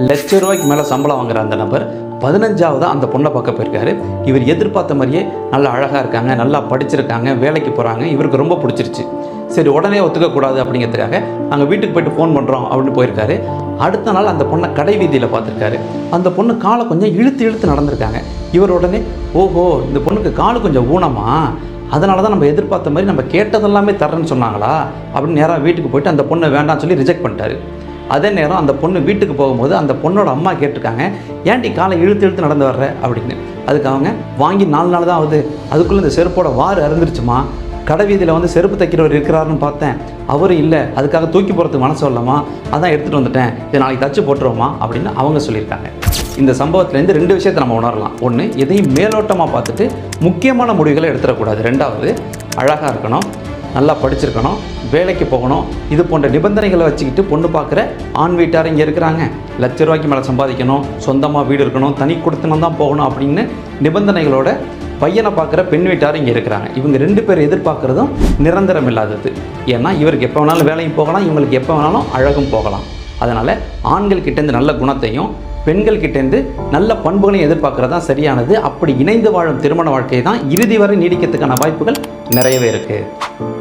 ரூபாய்க்கு மேலே சம்பளம் வாங்குற அந்த நபர் 15வது அந்த பொண்ணை பார்க்க போயிருக்காரு. இவர் எதிர்பார்த்த மாதிரியே நல்லா அழகாக இருக்காங்க, நல்லா படிச்சிருக்காங்க, வேலைக்கு போகிறாங்க. இவருக்கு ரொம்ப பிடிச்சிருச்சு. சரி, உடனே ஒத்துக்கக்கூடாது அப்படிங்கிறதுக்காக நாங்கள் வீட்டுக்கு போய்ட்டு ஃபோன் பண்ணுறோம் அப்படின்னு போயிருக்காரு. அடுத்த நாள் அந்த பொண்ணை கடை வீதியில் பார்த்துருக்காரு. அந்த பொண்ணு காலை கொஞ்சம் இழுத்து நடந்திருக்காங்க. இவர் உடனே, ஓஹோ, இந்த பொண்ணுக்கு கால் கொஞ்சம் ஊனமா, அதனால தான் நம்ம எதிர்பார்த்த மாதிரி நம்ம கேட்டதெல்லாமே தரேன்னு சொன்னாங்களா அப்படின்னு நேராக வீட்டுக்கு போயிட்டு அந்த பொண்ணை வேண்டாம்னு சொல்லி ரிஜெக்ட் பண்ணிட்டாரு. அதே நேரம் அந்த பொண்ணு வீட்டுக்கு போகும்போது அந்த பொண்ணோட அம்மா கேட்டிருக்காங்க, ஏன்டி காலை இழுத்து நடந்து வர்ற அப்படின்னு. அதுக்கு அவங்க, வாங்கி 4 நாள் தான் ஆகுது, அதுக்குள்ளே இந்த செருப்போட வாறு அறந்துருச்சுமா, கடை வீதியில் வந்து செருப்பு தைக்கிறவர் இருக்கிறாருன்னு பார்த்தேன், அவரும் இல்லை, அதுக்காக தூக்கி போகிறதுக்கு மனசு வரலாமா, அதான் எடுத்துகிட்டு வந்துட்டேன், இதை நாளைக்கு தச்சு போட்டுருவோமா அப்படின்னு அவங்க சொல்லியிருக்காங்க. இந்த சம்பவத்துலேருந்து 2 விஷயத்தை நம்ம உணரலாம். ஒன்று, எதையும் மேலோட்டமாக பார்த்துட்டு முக்கியமான முடிவுகளை எடுத்துடக்கூடாது. 2வது, அழகாக இருக்கணும், நல்லா படிச்சிருக்கணும், வேலைக்கு போகணும், இது போன்ற நிபந்தனைகளை வச்சுக்கிட்டு பொண்ணு பார்க்குற ஆண் வீட்டார் இங்கே இருக்கிறாங்க. ரூபாய்க்கு மேலே சம்பாதிக்கணும், சொந்தமாக வீடு இருக்கணும், தனி கொடுத்தனம் தான் போகணும் அப்படின்னு நிபந்தனைகளோட பையனை பார்க்குற பெண் வீட்டார் இங்கே இருக்கிறாங்க. இவங்க 2 பேர் எதிர்பார்க்குறதும் நிரந்தரம் இல்லாதது. ஏன்னா இவருக்கு எப்போ வேணாலும் வேலையும் போகலாம், இவங்களுக்கு எப்போ வேணாலும் அழகும் போகலாம். அதனால் ஆண்கள் கிட்டேருந்து நல்ல குணத்தையும் பெண்கள் கிட்டேருந்து நல்ல பண்புகளையும் எதிர்பார்க்குறது தான் சரியானது. அப்படி இணைந்து வாழும் திருமண வாழ்க்கை தான் இறுதி வரை நீடிக்கிறதுக்கான வாய்ப்புகள் நிறையவே இருக்குது.